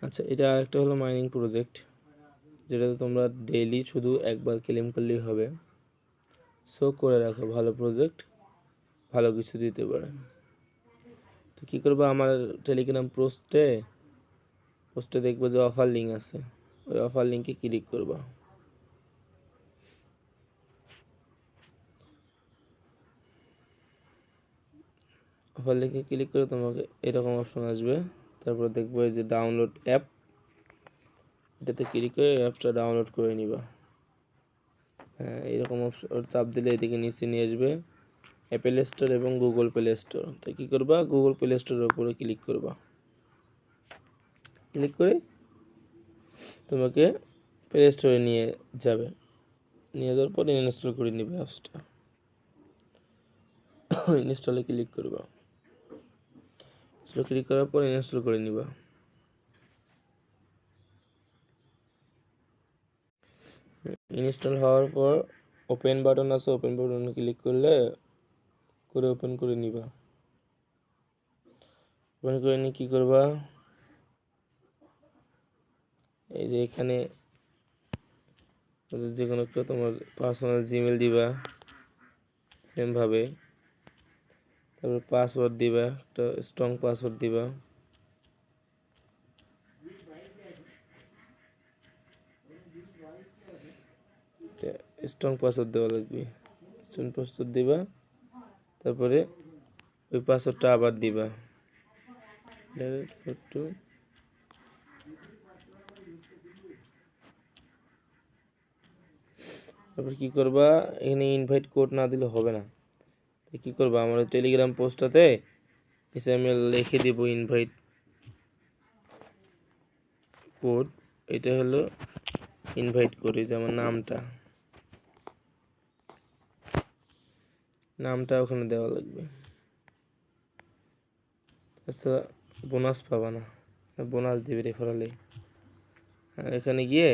আচ্ছা, এটা আরেকটা হলো মাইনিং প্রজেক্ট, যেটাতে তোমরা ডেইলি শুধু একবার ক্লেম করলেই হবে। সো করে রাখো, ভালো প্রজেক্ট, ভালো কিছু দিতে পারে। তো কী করবো, আমার টেলিগ্রাম পোস্টে দেখবো যে অফার লিঙ্ক আছে, ওই অফার লিঙ্কে ক্লিক করবা। অফার লিঙ্কে ক্লিক করে তোমাকে এরকম অপশন আসবে। তারপর দেখবো এই যে ডাউনলোড অ্যাপ, এটাতে ক্লিক করে অ্যাপটা ডাউনলোড করে নিবা। হ্যাঁ, এরকম অপশন চাপ দিলে এদিকে নিচে নিয়ে আসবে অ্যাপেল স্টোর এবং গুগল প্লে স্টোর। তো কী করবা, গুগল প্লে স্টোরের উপরে ক্লিক করবা। ক্লিক করে তোমাকে প্লে স্টোরে নিয়ে যাবে, নিয়ে যাওয়ার পর ইনস্টল করে নিবে অ্যাপসটা। ইনস্টলে ক্লিক করবা, ক্লিক করার পর ইনস্টল করে নিবা। ইনস্টল হওয়ার পর ওপেন বাটন আছে, ওপেন বাটনে ক্লিক করলে ওপেন করে নিবা। ওপেন করে নিয়ে কী করবা, এই যে এখানে যে কোনো একটা তোমার পার্সোনাল জিমেল দিবা সেমভাবে। তারপর পাসওয়ার্ড দিবা, একটা স্ট্রং পাসওয়ার্ড দিবা। স্ট্রং পাসওয়ার্ড দেওয়া লাগবে, স্ট্রং পাসওয়ার্ড দিবা। তারপরে ওই পাসওয়ার্ডটা আবার দিবা, তারপর কী করবা, এখানে ইনভাইট কোড না দিলে হবে না। তো কী করবা, আমার টেলিগ্রাম পোস্টটাতে এসে আমি লিখে দিব ইনভাইট কোড। এটা হলো ইনভাইট কোড, এই যে আমার নামটা ওখানে দেওয়া লাগবে। আচ্ছা, বোনাস পাবা না, বোনাস দেবে রেফারেলে। এখানে গিয়ে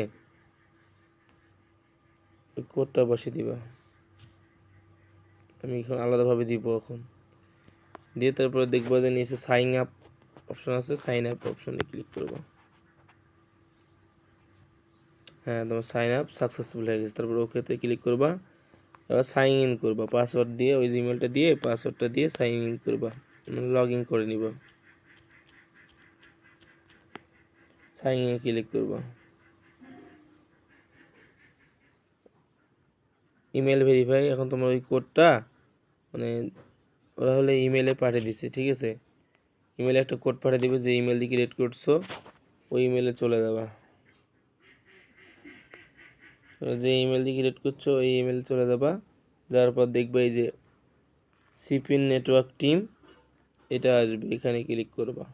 ওই কোডটা বসিয়ে দিবা। আমি এখন আলাদাভাবে দিব এখন, দিয়ে তারপরে দেখবো যে নিচে সাইন আপ অপশন আছে, সাইন আপ অপশনে ক্লিক করবো। হ্যাঁ, তোমার সাইন আপ সাকসেসফুল হয়ে গেছে। তারপর ওকেতে ক্লিক করবা, এবার সাইন ইন করবা, পাসওয়ার্ড দিয়ে ওই জিমেলটা দিয়ে পাসওয়ার্ডটা দিয়ে সাইন ইন করবা, লগ ইন করে নিবা। সাইন ইনে ক্লিক করবা, ইমেল ভেরিফাই। এখন তোমার ওই কোডটা মানে ওরা হলে ইমেলে পাঠিয়ে দিছে, ঠিক আছে। ইমেলে একটা কোড পাঠিয়ে দিবে, যে ইমেল দিয়ে ক্রিয়েট করছো ওই ইমেলে চলে যাবা। যে ইমেল দিয়ে ক্রিয়েট করছো ওই ইমেলে চলে যাবা। যাওয়ার পর দেখবা এই যে সিপিএন নেটওয়ার্ক টিম, এটা আসবে, এখানে ক্লিক করবা।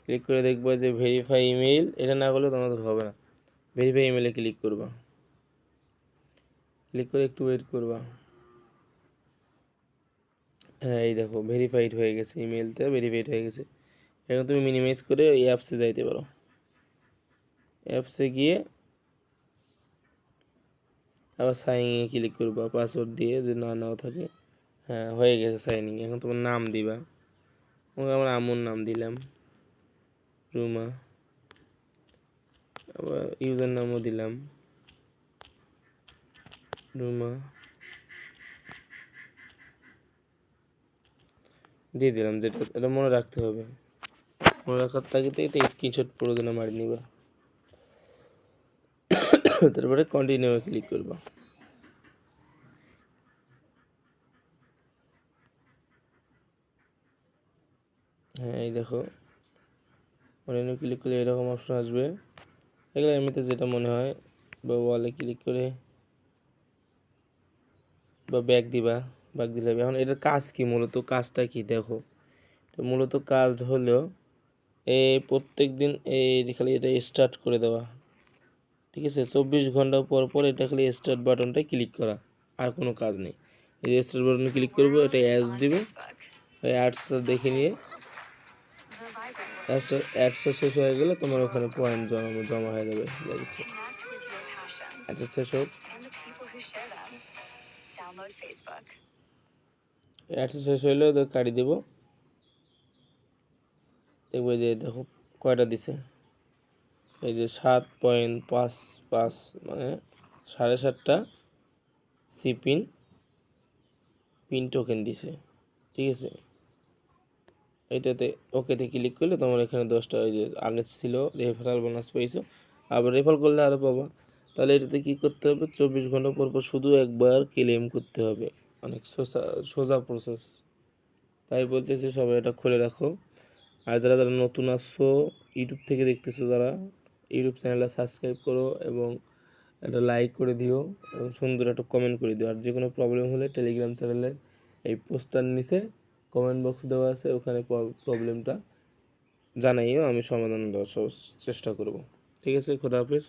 ক্লিক করে দেখবা যে ভেরিফাই ইমেল, এটা না করলে তোমাদের হবে না। ভেরিফাই ইমেলে ক্লিক করবা, ক্লিক করে একটু ওয়েট করবা। হ্যাঁ, এই দেখো ভেরিফাইড হয়ে গেছে, ইমেলটা ভেরিফাইড হয়ে গেছে। এখন তুমি মিনিমাইজ করে এই অ্যাপসে যাইতে পারো। অ্যাপসে গিয়ে আবার সাইনিংয়ে ক্লিক করবা, পাসওয়ার্ড দিয়ে যদি নাও থাকে। হ্যাঁ, হয়ে গেছে সাইনিং। এখন তোমার নাম দিবা, আমার আম্মুর নাম দিলাম রুমা, আবার ইউজার নামও দিলাম রুমা, দিয়ে দিলাম। যেটা এটা মনে রাখতে হবে, মনে রাখার তাগিদে এটা স্ক্রিনশট প্রয়োজনে মারি নিবা। তারপরে কন্টিনিউ ক্লিক করবা। হ্যাঁ, এই দেখো কন্টিনিউ ক্লিক করলে এরকম অপশন আসবে। এগুলো এমনিতে যেটা মনে হয়, বা ওয়ালে ক্লিক করে বা ব্যাক দিবা, ব্যাক দিলে হবে। এখন এটার কাজ কি, মূলত কাজটা কি দেখো। তো মূলত কাজ হলো এই প্রত্যেক দিন এই খালি এটা স্টার্ট করে দেওয়া, ঠিক আছে। 24 ঘন্টা পর পর এটা খালি স্টার্ট বাটনটায় ক্লিক করা, আর কোনো কাজ নেই। এই যে স্টার্ট বাটনে ক্লিক করবো, এটা অ্যাডস দিবে, ওই অ্যাডসটা দেখে নিয়ে অ্যাডসটা শেষ হয়ে গেলে তোমার ওখানে পয়েন্ট জমা হয়ে যাবে। দেখছো, অ্যাডস শেষ হোক, অ্যাডস শেষ হইলে ওদের কাটি দেবো। দেখবো যে দেখো কয়টা দিছে, এই যে 7.55 মানে 7.5টা পিন টোকেন দিছে, ঠিক আছে। এটাতে ওকেতে ক্লিক করলে তোমার এখানে 10টা, ওই যে আগে ছিল রেফারাল বোনাস পেয়েছো, আবার রেফার করলে আরও পাবা। তাহলে এটাতে কী করতে হবে, 24 ঘন্টা পর পর শুধু একবার ক্লেম করতে হবে। অনেক সোজা প্রসেস, তাই বলতেছি সবাই এটা খুলে রাখো। আর যারা যারা নতুন আসছো, ইউটিউব থেকে দেখতেছো যারা, ইউটিউব চ্যানেলটা সাবস্ক্রাইব করো এবং একটা লাইক করে দিও এবং সুন্দর একটা কমেন্ট করে দিও। আর যে কোনো প্রবলেম হলে টেলিগ্রাম চ্যানেলে এই পোস্টার নিচে কমেন্ট বক্স দেওয়া আছে, ওখানে প্রবলেমটা জানাইও, আমি সমাধান দেওয়ার চেষ্টা করব। ঠিক আছে, খোদা হাফেজ।